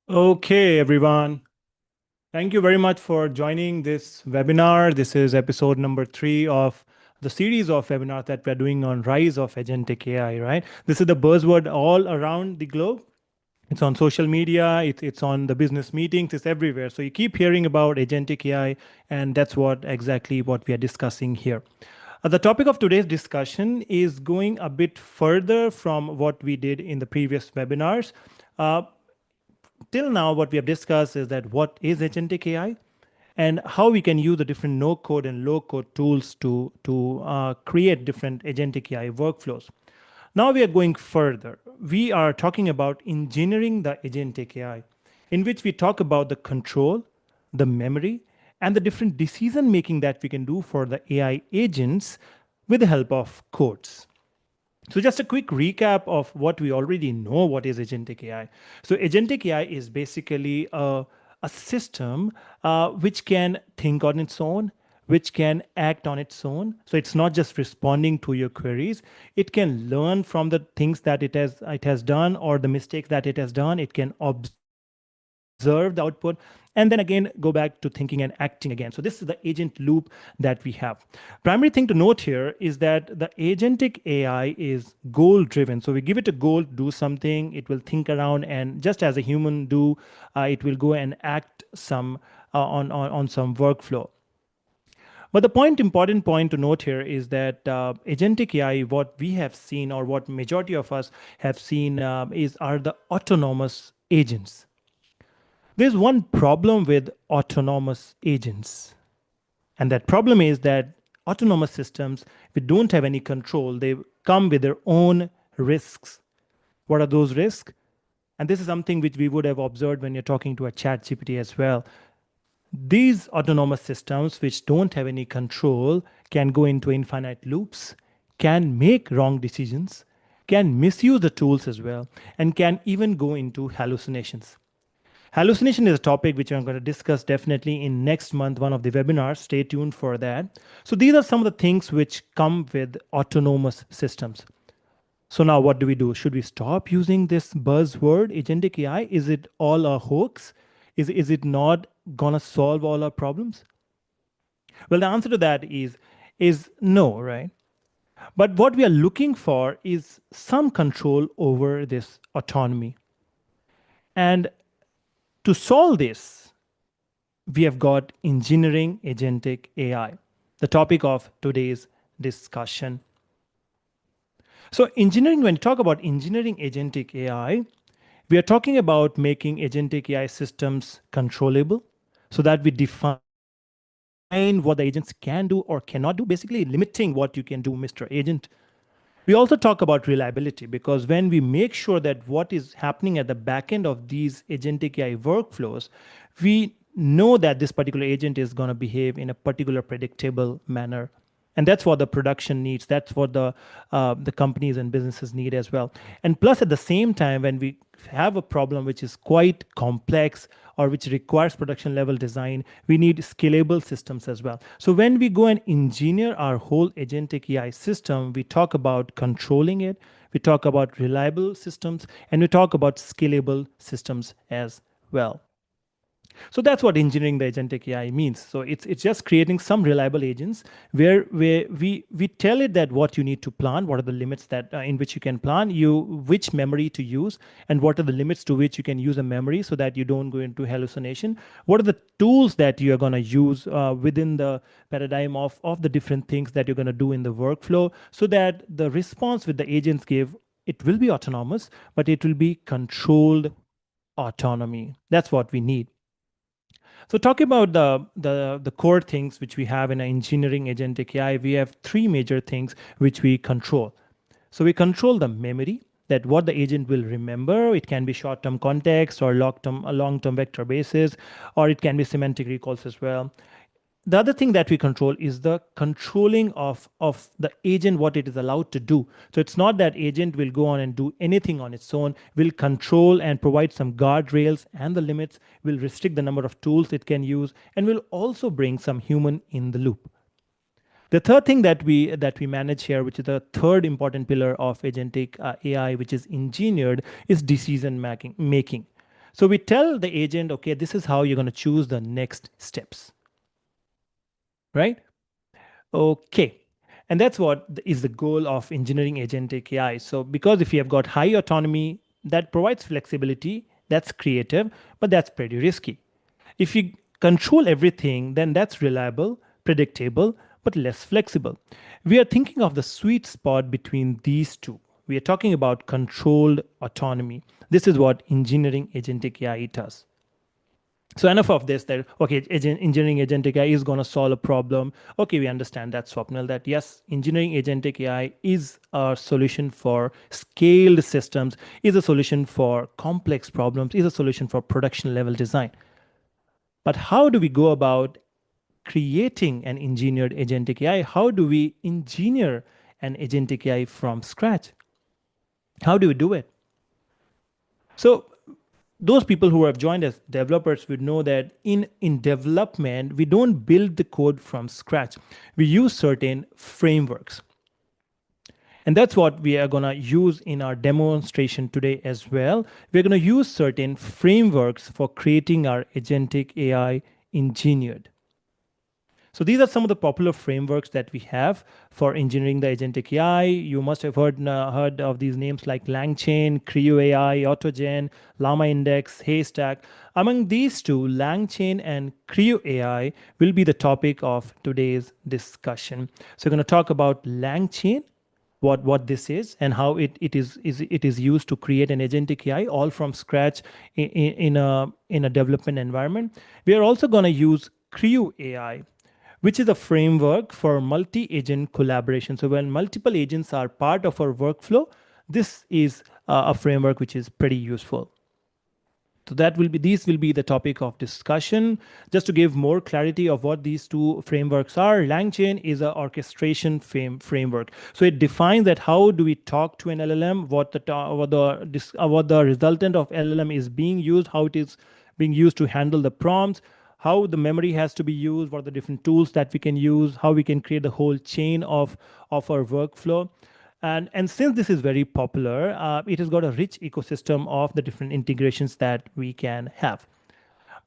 Okay, everyone. Thank you very much for joining this webinar. This is episode number 3 of the series of webinars that we're doing on rise of agentic AI, right? This is the buzzword all around the globe. It's on social media, it's on the business meetings, it's everywhere. So you keep hearing about agentic AI, and that's exactly what we are discussing here. The topic of today's discussion is going a bit further from what we did in the previous webinars. Uh, Till now, what we have discussed is that what is agentic AI and how we can use the different no code and low code tools to create different agentic AI workflows. Now we are going further. We are talking about engineering the agentic AI, in which we talk about the control, the memory, and the different decision making that we can do for the AI agents with the help of codes. So just a quick recap of what we already know what is agentic AI. So agentic AI is basically a system which can think on its own, which can act on its own. So it's not just responding to your queries. It can learn from the things that it has done or the mistakes that it has done. It can observe the output and then again go back to thinking and acting again. So this is the agent loop that we have. Primary thing to note here is that the agentic AI is goal driven. So we give it a goal to do something, it will think around, and just as a human do, it will go and act some on some workflow. But the important point to note here is that agentic AI, what we have seen or what majority of us have seen, are the autonomous agents. There's one problem with autonomous agents, and that problem is that autonomous systems, we don't have any control. They come with their own risks. What are those risks? And this is something which we would have observed when you're talking to a chat GPT as well. These autonomous systems, which don't have any control, can go into infinite loops, can make wrong decisions, can misuse the tools as well, and can even go into hallucinations. Hallucination is a topic which I'm going to discuss definitely in next month, one of the webinars. Stay tuned for that. So these are some of the things which come with autonomous systems. So now what do we do? Should we stop using this buzzword, agentic AI? Is it all a hoax? Is it not gonna solve all our problems? Well, the answer to that is no, right? But what we are looking for is some control over this autonomy. And to solve this, we have got engineering agentic AI, the topic of today's discussion. So, engineering, when you talk about engineering agentic AI, we are talking about making agentic AI systems controllable so that we define what the agents can do or cannot do, basically limiting what you can do, Mr. Agent. We also talk about reliability because when we make sure that what is happening at the back end of these agentic AI workflows, we know that this particular agent is going to behave in a particular predictable manner. And that's what the production needs. That's what the companies and businesses need as well. And plus, at the same time, when we have a problem which is quite complex or which requires production level design, we need scalable systems as well. So when we go and engineer our whole agentic AI system, we talk about controlling it, we talk about reliable systems, and we talk about scalable systems as well. So that's what engineering the agentic AI means. So it's just creating some reliable agents where we tell it that what you need to plan, what are the limits that in which you can plan, which memory to use, and what are the limits to which you can use a memory so that you don't go into hallucination. What are the tools that you are going to use within the paradigm of the different things that you're going to do in the workflow, so that the response with the agents give, it will be autonomous, but it will be controlled autonomy. That's what we need. So talking about the core things which we have in engineering agentic AI, we have three major things which we control. So we control the memory, that what the agent will remember. It can be short-term context or long-term vector basis, or it can be semantic recalls as well. The other thing that we control is the controlling of the agent, what it is allowed to do. So it's not that agent will go on and do anything on its own. Will control and provide some guardrails and the limits, will restrict the number of tools it can use, and will also bring some human in the loop. The third thing that we manage here, which is the third important pillar of agentic AI, which is engineered, is decision making. So we tell the agent, okay, this is how you're going to choose the next steps, right? Okay. And that's what is the goal of engineering agentic AI. So, because if you have got high autonomy, that provides flexibility, that's creative, but that's pretty risky. If you control everything, then that's reliable, predictable, but less flexible. We are thinking of the sweet spot between these two. We are talking about controlled autonomy. This is what engineering agentic AI does. So enough of this that okay, engineering agentic AI is going to solve a problem. Okay, we understand that, Swapnil, that yes, engineering agentic AI is a solution for scaled systems, is a solution for complex problems, is a solution for production level design. But how do we go about creating an engineered agentic AI? How do we engineer an agentic AI from scratch? How do we do it? So those people who have joined as developers would know that in development, we don't build the code from scratch. We use certain frameworks. And that's what we are going to use in our demonstration today as well. We're going to use certain frameworks for creating our agentic AI engineered. So these are some of the popular frameworks that we have for engineering the agentic AI. You must have heard of these names like LangChain, CrewAI, AutoGen, Llama Index, Haystack. Among these two, LangChain and CrewAI will be the topic of today's discussion. So we're going to talk about LangChain, what this is, and how it is used to create an agentic AI all from scratch in a development environment. We are also going to use Creo AI, which is a framework for multi-agent collaboration. So when multiple agents are part of our workflow, this is a framework which is pretty useful. So these will be the topic of discussion. Just to give more clarity of what these two frameworks are, LangChain is an orchestration framework. So it defines that how do we talk to an LLM, what the resultant of LLM is being used, how it is being used to handle the prompts, how the memory has to be used, what are the different tools that we can use, how we can create the whole chain of our workflow. And since this is very popular, it has got a rich ecosystem of the different integrations that we can have.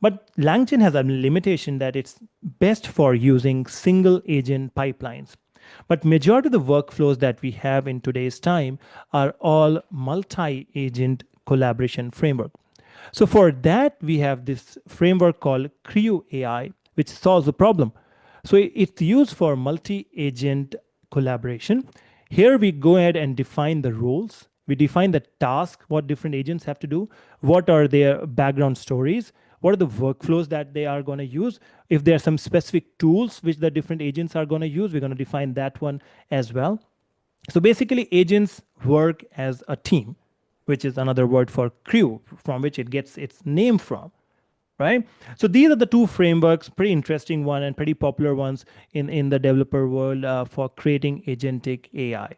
But LangChain has a limitation that it's best for using single agent pipelines. But majority of the workflows that we have in today's time are all multi-agent collaboration framework. So for that, we have this framework called Creo AI, which solves the problem. So it's used for multi-agent collaboration. Here we go ahead and define the roles. We define the task, what different agents have to do, what are their background stories, what are the workflows that they are going to use. If there are some specific tools which the different agents are going to use, we're going to define that one as well. So basically, agents work as a team, which is another word for crew, from which it gets its name from, right? So these are the two frameworks, pretty interesting one and pretty popular ones in the developer world for creating agentic AI.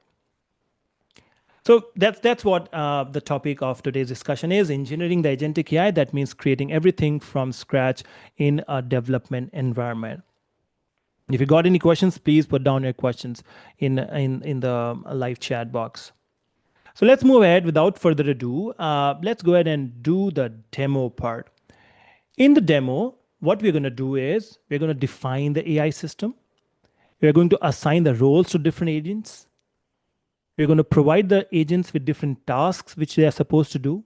So that's what the topic of today's discussion is: engineering the agentic AI. That means creating everything from scratch in a development environment. If you got any questions, please put down your questions in the live chat box. So let's move ahead without further ado. Let's go ahead and do the demo part. In the demo, what we're going to do is we're going to define the AI system. We're going to assign the roles to different agents. We're going to provide the agents with different tasks which they are supposed to do.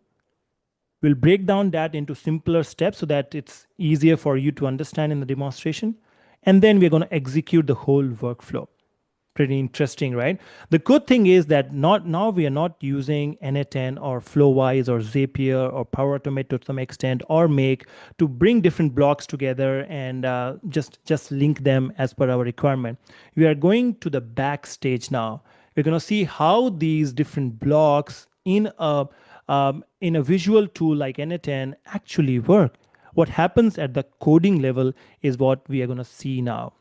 We'll break down that into simpler steps so that it's easier for you to understand in the demonstration. And then we're going to execute the whole workflow. Pretty interesting, right? The good thing is that not now we are not using n8n or Flowise or Zapier or Power Automate to some extent or Make to bring different blocks together and just link them as per our requirement. We are going to the backstage now. We're going to see how these different blocks in a visual tool like n8n actually work. What happens at the coding level is what we are going to see now.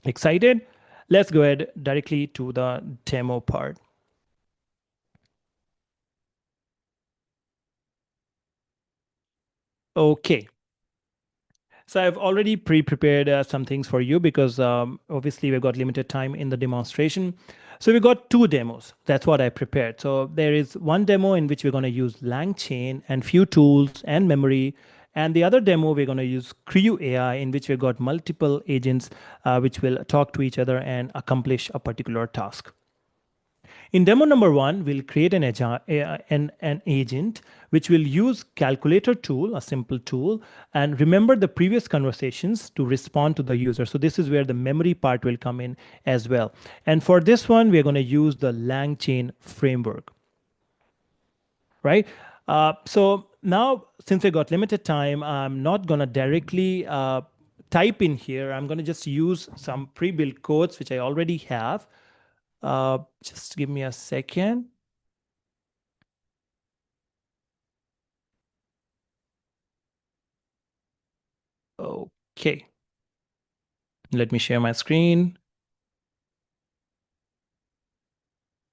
Excited? Let's go ahead directly to the demo part. Okay. So I've already pre-prepared some things for you because obviously we've got limited time in the demonstration. So we've got two demos. That's what I prepared. So there is one demo in which we're going to use LangChain and few tools and memory. And the other demo, we're going to use CrewAI, in which we've got multiple agents which will talk to each other and accomplish a particular task. In demo number one, we'll create an agent which will use calculator tool, a simple tool, and remember the previous conversations to respond to the user. So this is where the memory part will come in as well. And for this one, we're going to use the LangChain framework, right? So now, since we got limited time, I'm not going to directly type in here. I'm going to just use some pre-built codes, which I already have. Just give me a second. Okay. Let me share my screen.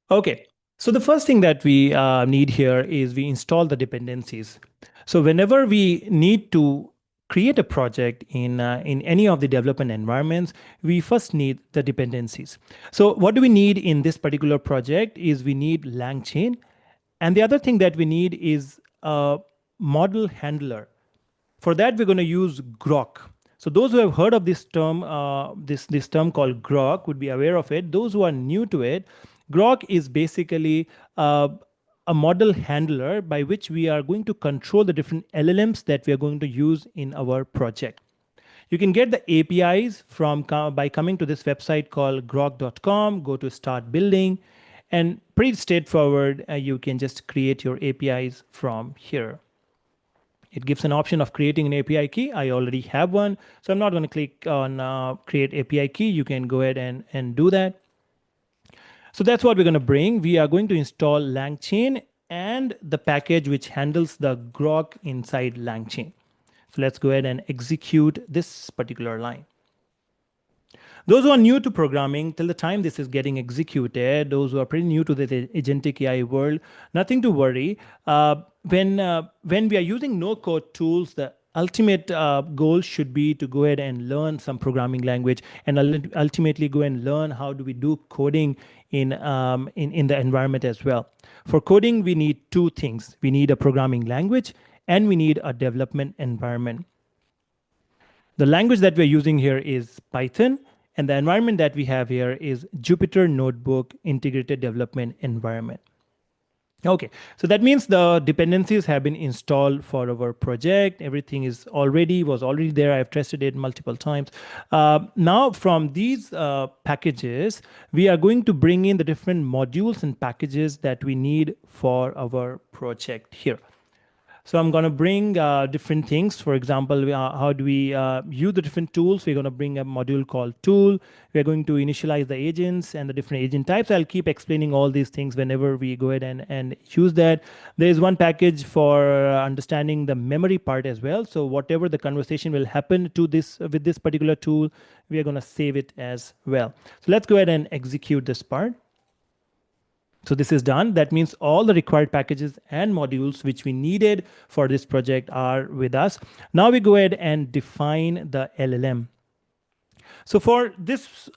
Okay. So the first thing that we need here is we install the dependencies. So whenever we need to create a project in any of the development environments, we first need the dependencies. So what do we need in this particular project is we need LangChain. And the other thing that we need is a model handler. For that, we're going to use Grok. So those who have heard of this term, this term called Grok would be aware of it. Those who are new to it, Grok is basically a model handler by which we are going to control the different LLMs that we are going to use in our project. You can get the APIs by coming to this website called grok.com, go to start building, and pretty straightforward, you can just create your APIs from here. It gives an option of creating an API key. I already have one, so I'm not going to click on create API key. You can go ahead and do that. So that's what we're going to bring. We are going to install LangChain and the package which handles the Grok inside LangChain. So let's go ahead and execute this particular line. Those who are new to programming, till the time this is getting executed, those who are pretty new to the agentic AI world, nothing to worry. When we are using no-code tools, the ultimate goal should be to go ahead and learn some programming language and ultimately go and learn how do we do coding in the environment as well. For coding, we need two things. We need a programming language and we need a development environment. The language that we're using here is Python, and the environment that we have here is Jupyter Notebook Integrated Development Environment. Okay, so that means the dependencies have been installed for our project. Everything was already there. I've tested it multiple times. Now from these packages, we are going to bring in the different modules and packages that we need for our project here. So I'm going to bring different things. For example, how do we use the different tools? We're going to bring a module called tool. We're going to initialize the agents and the different agent types. I'll keep explaining all these things whenever we go ahead and use that. There is one package for understanding the memory part as well. So whatever the conversation will happen to this with this particular tool, we are going to save it as well. So let's go ahead and execute this part. So this is done. That means all the required packages and modules which we needed for this project are with us. Now we go ahead and define the LLM. So for this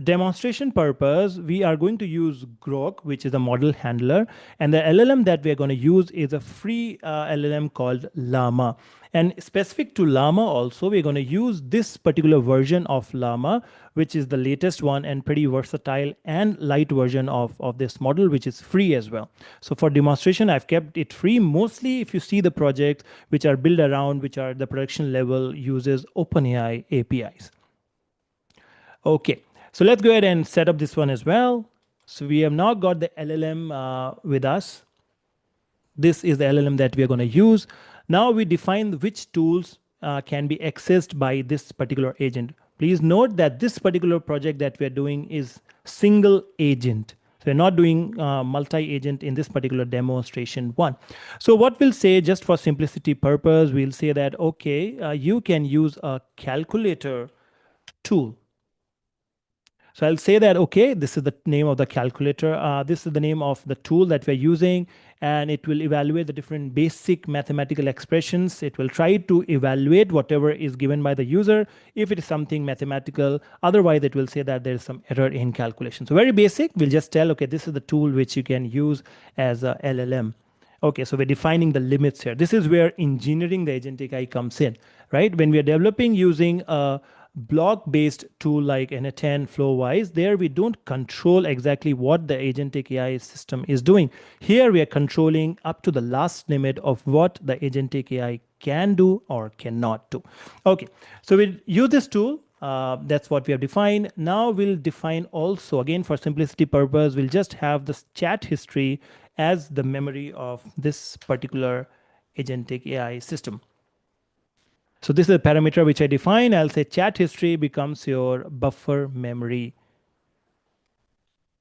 demonstration purpose, we are going to use Grok, which is a model handler. And the LLM that we're going to use is a free LLM called Llama. And specific to Llama also, we're going to use this particular version of Llama, which is the latest one and pretty versatile and light version of this model, which is free as well. So for demonstration, I've kept it free. Mostly if you see the projects which are built around, which are the production level, uses OpenAI APIs. Okay, so let's go ahead and set up this one as well. So we have now got the LLM with us. This is the LLM that we are going to use. Now we define which tools can be accessed by this particular agent. Please note that this particular project that we are doing is single agent. So we're not doing multi-agent in this particular demonstration one. So what we'll say, just for simplicity purpose, we'll say that, okay, you can use a calculator tool. So I'll say that, okay, this is the name of the calculator. This is the name of the tool that we're using, and it will evaluate the different basic mathematical expressions. It will try to evaluate whatever is given by the user. If it is something mathematical, otherwise it will say that there is some error in calculation. So very basic, we'll just tell, okay, this is the tool which you can use as a LLM. Okay, so we're defining the limits here. This is where engineering the agentic AI comes in, right? When we are developing using a block-based tool like N10 Flowwise, there we don't control exactly what the agentic AI system is doing. Here we are controlling up to the last limit of what the agentic AI can do or cannot do. Okay, so we'll use this tool. That's what we have defined. Now we'll define also, again, for simplicity purpose, we'll just have this chat history as the memory of this particular agentic AI system. So this is a parameter which I define. I'll say chat history becomes your buffer memory.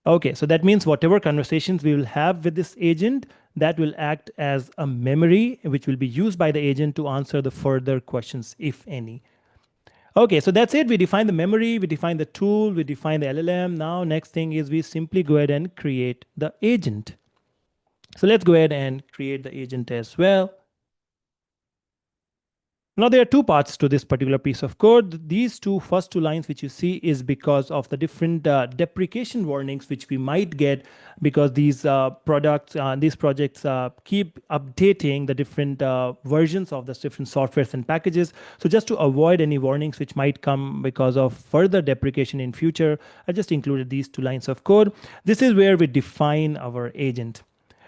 Okay, so that means whatever conversations we will have with this agent, that will act as a memory which will be used by the agent to answer the further questions, if any. Okay, so that's it. We define the memory, we define the tool, we define the LLM. Now, next thing is we simply go ahead and create the agent. So let's go ahead and create the agent as well. Now there are two parts to this particular piece of code. These first two lines which you see is because of the different deprecation warnings which we might get because these these projects keep updating the different versions of the different softwares and packages. So just to avoid any warnings which might come because of further deprecation in future, I just included these two lines of code. This is where we define our agent.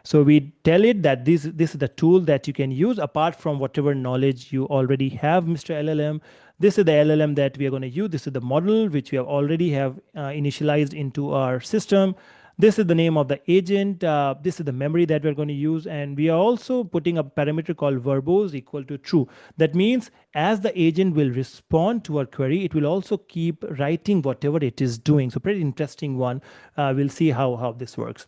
So we tell it that this is the tool that you can use apart from whatever knowledge you already have, Mr. LLM. This is the LLM that we are going to use. This is the model which we have already initialized into our system. This is the name of the agent. This is the memory that we're going to use. And we are also putting a parameter called verbose equal to true. That means as the agent will respond to our query, it will also keep writing whatever it is doing. So pretty interesting one. We'll see how this works.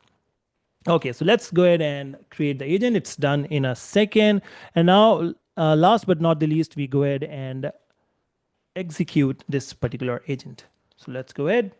Okay, so let's go ahead and create the agent. It's done in a second. And now, last but not the least, we go ahead and execute this particular agent. So let's go ahead.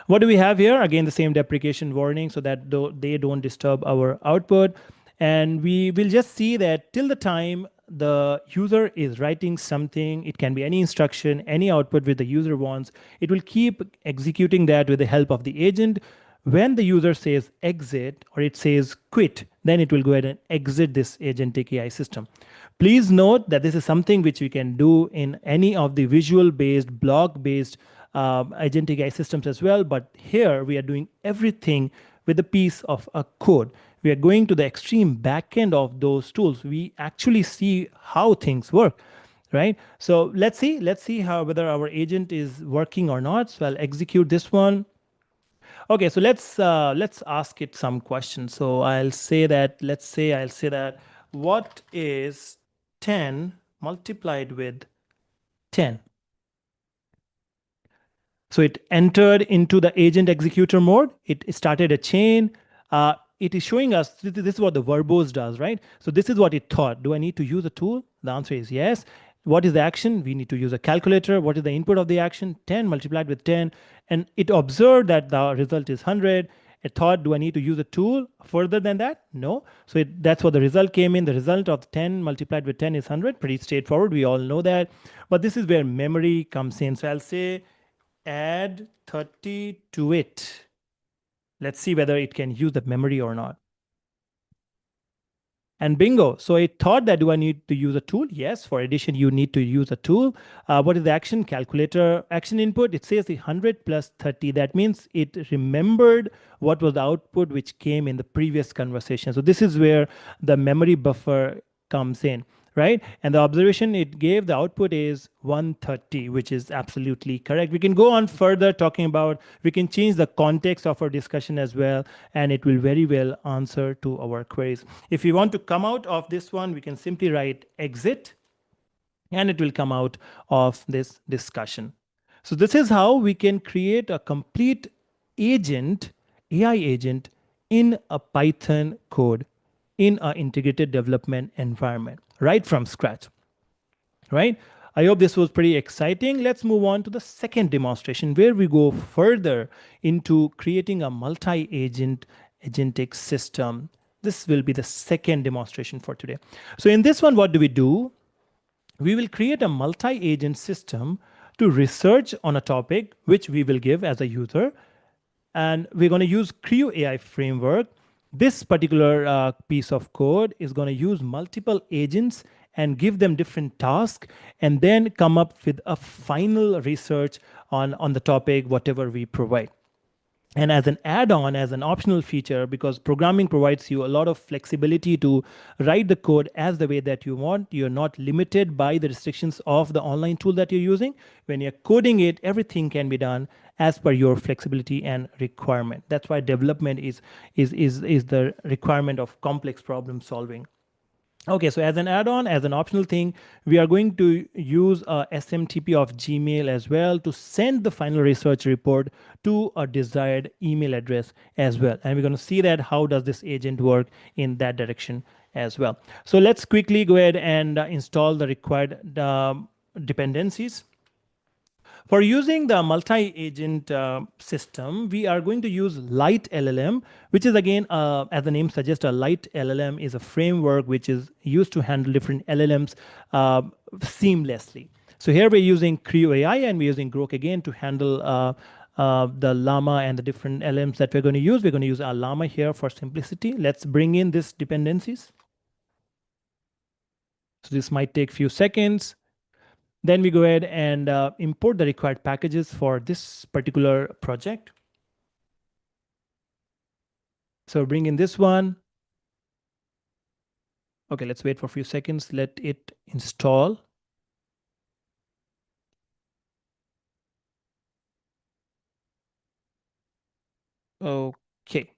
What do we have here? Again, the same deprecation warning so that they don't disturb our output. And we will just see that till the time the user is writing something, it can be any instruction, any output which the user wants, it will keep executing that with the help of the agent. When the user says exit or it says quit, then it will go ahead and exit this agentic AI system. Please note that this is something which we can do in any of the visual-based, block-based agentic AI systems as well. But here we are doing everything with a piece of a code. We are going to the extreme backend of those tools. We actually see how things work, right? So let's see how whether our agent is working or not. So I'll execute this one. Okay, so let's ask it some questions. So I'll say that, what is 10 multiplied with 10? So it entered into the agent executor mode. It started a chain. It is showing us, this is what the verbose does, right? So this is what it thought. Do I need to use a tool? The answer is yes. What is the action? We need to use a calculator. What is the input of the action? 10 multiplied with 10. And it observed that the result is 100. It thought, do I need to use a tool further than that? No. So that's what the result came in. The result of 10 multiplied with 10 is 100. Pretty straightforward. We all know that. But this is where memory comes in. So I'll say add 30 to it. Let's see whether it can use the memory or not. And bingo. So it thought that, do I need to use a tool? Yes, for addition, you need to use a tool. What is the action? Calculator action input. It says 100 plus 30. That means it remembered what was the output which came in the previous conversation. So this is where the memory buffer comes in, right? And the observation it gave, the output is 130, which is absolutely correct. We can go on further talking about, we can change the context of our discussion as well, and it will very well answer to our queries. If we want to come out of this one, we can simply write exit, and it will come out of this discussion. So this is how we can create a complete agent, AI agent, in a Python code in an integrated development environment, right from scratch, right? I hope this was pretty exciting. Let's move on to the second demonstration where we go further into creating a multi-agent agentic system. This will be the second demonstration for today. So in this one, what do? We will create a multi-agent system to research on a topic which we will give as a user, and we're going to use CrewAI framework. This particular piece of code is going to use multiple agents and give them different tasks, and then come up with a final research on the topic, whatever we provide. And as an add-on, as an optional feature, because programming provides you a lot of flexibility to write the code as the way that you want, you're not limited by the restrictions of the online tool that you're using. When you're coding it, everything can be done as per your flexibility and requirement. That's why development is the requirement of complex problem solving. Okay, so as an add-on, as an optional thing, we are going to use a SMTP of Gmail as well to send the final research report to a desired email address as well. And we're going to see that how does this agent work in that direction as well. So let's quickly go ahead and install the required dependencies. For using the multi-agent system, we are going to use Light LLM, which is again, as the name suggests, a Light LLM is a framework which is used to handle different LLMs seamlessly. So here we're using CrewAI and we're using Grok again to handle the Llama and the different LLMs that we're going to use. We're going to use our Llama here for simplicity. Let's bring in these dependencies. So this might take a few seconds. Then we go ahead and import the required packages for this particular project. So bring in this one. Okay, let's wait for a few seconds. Let it install. Okay.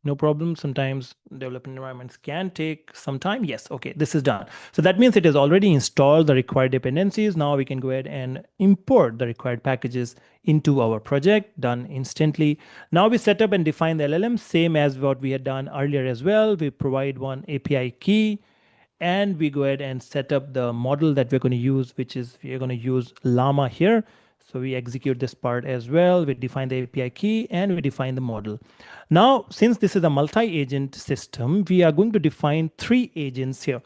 No problem. Sometimes development environments can take some time. Yes, okay, this is done. So that means it has already installed the required dependencies. Now we can go ahead and import the required packages into our project, done instantly. Now we set up and define the LLM, same as what we had done earlier as well. We provide one API key, and we go ahead and set up the model that we're going to use, which is we're going to use Llama here. So we execute this part as well. We define the API key and we define the model. Now, since this is a multi-agent system, we are going to define 3 agents here.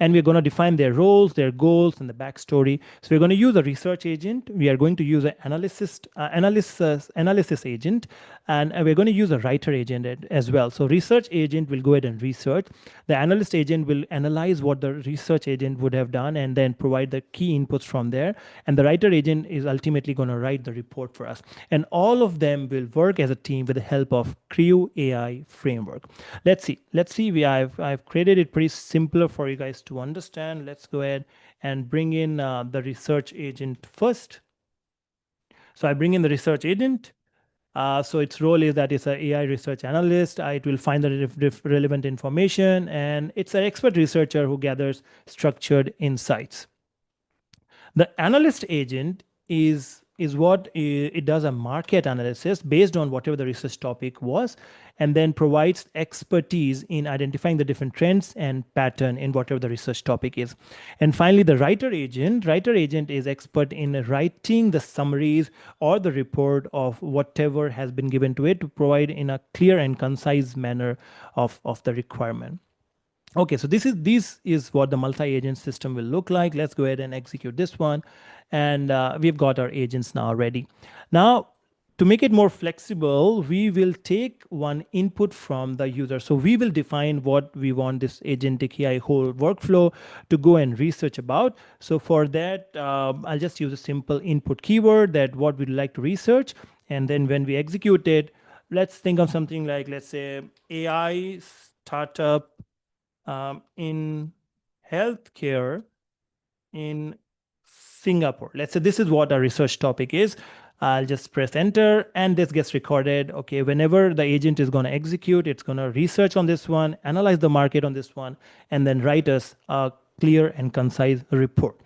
And we're going to define their roles, their goals, and the backstory. So we're going to use a research agent. We are going to use an analysis agent, and we're going to use a writer agent as well. So research agent will go ahead and research. The analyst agent will analyze what the research agent would have done and then provide the key inputs from there. And the writer agent is ultimately going to write the report for us. And all of them will work as a team with the help of CrewAI framework. Let's see. I've created it pretty simpler for you guys to understand. Let's go ahead and bring in the research agent first. So I bring in the research agent. So its role is that it's an AI research analyst. It will find the relevant information, and it's an expert researcher who gathers structured insights. The analyst agent is what it does a market analysis based on whatever the research topic was, and then provides expertise in identifying the different trends and pattern in whatever the research topic is. And finally, the writer agent is expert in writing the summaries or the report of whatever has been given to it to provide in a clear and concise manner of the requirement. Okay, so this is what the multi-agent system will look like. Let's go ahead and execute this one. And we've got our agents now ready. Now, to make it more flexible, we will take one input from the user. So we will define what we want this Agentic AI whole workflow to go and research about. So for that, I'll just use a simple input keyword that what we'd like to research. And then when we execute it, let's think of something like, let's say, AI startup in healthcare in Singapore. Let's say this is what our research topic is. I'll just press enter and this gets recorded. Okay, whenever the agent is going to execute, it's going to research on this one, analyze the market on this one, and then write us a clear and concise report.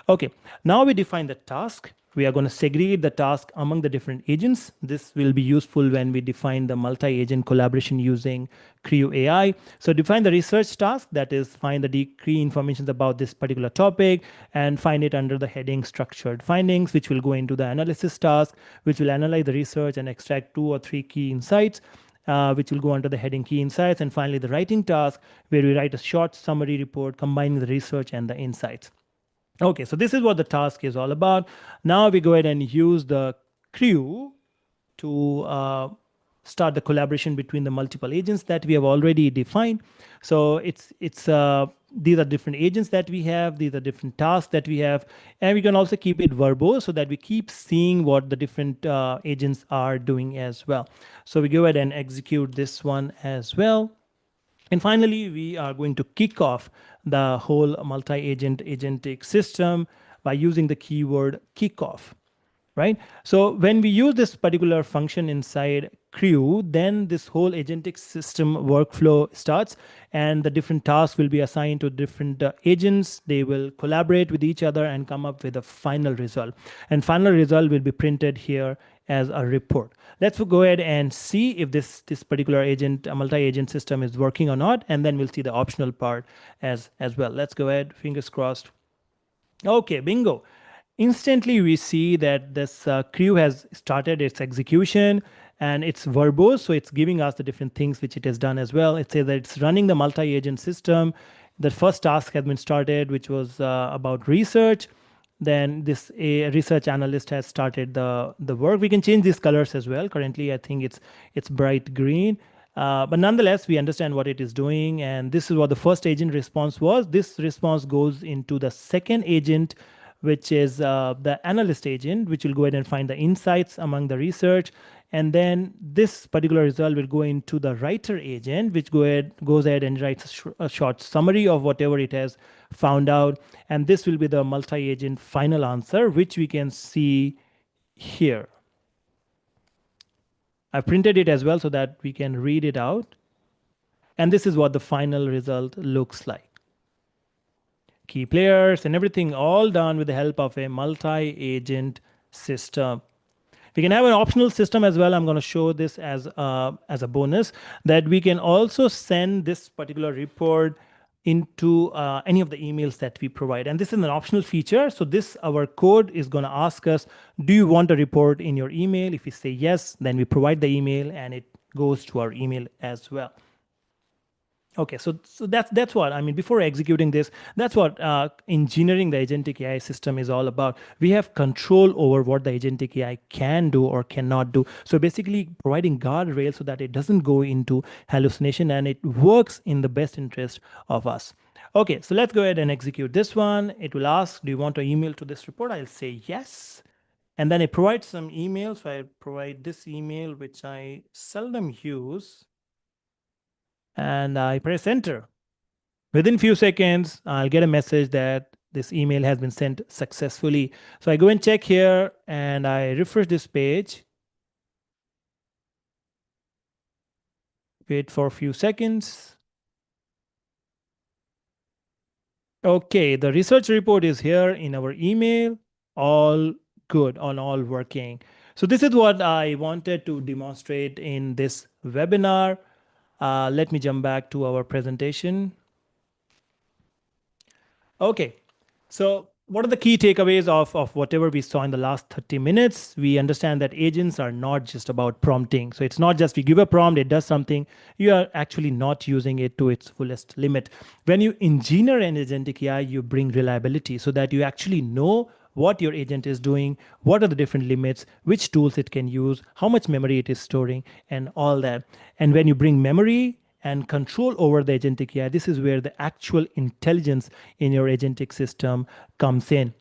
Okay, now we define the task. We are going to segregate the task among the different agents. This will be useful when we define the multi-agent collaboration using CrewAI. So define the research task, that is find the key information about this particular topic and find it under the heading structured findings, which will go into the analysis task, which will analyze the research and extract 2 or 3 key insights. Which will go under the heading key insights. And finally, the writing task, where we write a short summary report combining the research and the insights. Okay, so this is what the task is all about. Now we go ahead and use the crew to start the collaboration between the multiple agents that we have already defined. So these are different agents that we have. These are different tasks that we have. And we can also keep it verbose so that we keep seeing what the different agents are doing as well. So we go ahead and execute this one as well. And finally, we are going to kick off the whole multi-agent agentic system by using the keyword kickoff, right? So when we use this particular function inside Crew, then this whole agentic system workflow starts, and the different tasks will be assigned to different agents. They will collaborate with each other and come up with a final result. And final result will be printed here as a report. Let's go ahead and see if this particular multi-agent system is working or not, and then we'll see the optional part as well. Let's go ahead, fingers crossed. Okay, bingo. Instantly, we see that this Crew has started its execution, and it's verbose, so it's giving us the different things which it has done as well. It says that it's running the multi-agent system. The first task has been started, which was about research. Then this research analyst has started the work. We can change these colors as well. Currently, I think it's bright green. But nonetheless, we understand what it is doing. And this is what the first agent response was. This response goes into the second agent, which is the analyst agent, which will go ahead and find the insights among the research. And then this particular result will go into the writer agent, which goes ahead and writes a short summary of whatever it has found out. And this will be the multi-agent final answer, which we can see here. I printed it as well so that we can read it out. And this is what the final result looks like. Key players and everything all done with the help of a multi-agent system. We can have an optional system as well. I'm going to show this as a bonus, that we can also send this particular report into any of the emails that we provide. And this is an optional feature. So our code is going to ask us, do you want a report in your email? If we say yes, then we provide the email and it goes to our email as well. Okay, so that's what I mean. Before executing this, that's what engineering the agentic AI system is all about. We have control over what the agentic AI can do or cannot do. So basically providing guardrails so that it doesn't go into hallucination and it works in the best interest of us. Okay, so let's go ahead and execute this one. It will ask, do you want to email to this report? I'll say yes. And then it provides some emails. So I provide this email, which I seldom use. And I press enter. Within few seconds, I'll get a message that this email has been sent successfully. So I go and check here and I refresh this page. Wait for a few seconds. Okay, the research report is here in our email. All good, all working. So this is what I wanted to demonstrate in this webinar. Let me jump back to our presentation. Okay, so what are the key takeaways of whatever we saw in the last 30 minutes? We understand that agents are not just about prompting. So it's not just we give a prompt, it does something. You are actually not using it to its fullest limit. When you engineer an agentic AI, you bring reliability so that you actually know what your agent is doing, what are the different limits, which tools it can use, how much memory it is storing, and all that. And when you bring memory and control over the agentic AI, this is where the actual intelligence in your agentic system comes in.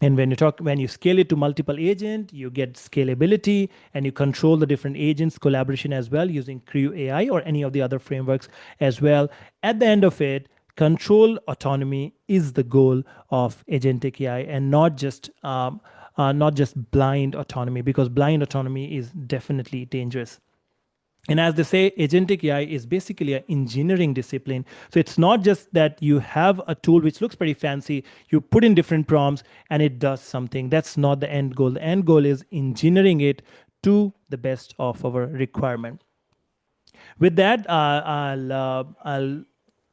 And when you scale it to multiple agent, you get scalability and you control the different agents collaboration as well using CrewAI or any of the other frameworks as well. At the end of it, control autonomy is the goal of agentic AI and not just blind autonomy, because blind autonomy is definitely dangerous. And as they say, agentic AI is basically an engineering discipline. So it's not just that you have a tool which looks pretty fancy, you put in different prompts and it does something. That's not the end goal. The end goal is engineering it to the best of our requirement. With that,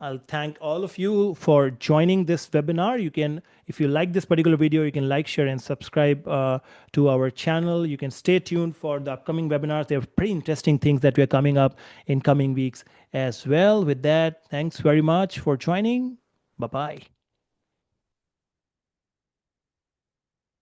I'll thank all of you for joining this webinar. You can, if you like this particular video, you can like, share, and subscribe to our channel. You can stay tuned for the upcoming webinars. There are pretty interesting things that we are coming up in coming weeks as well. With that, thanks very much for joining. Bye-bye.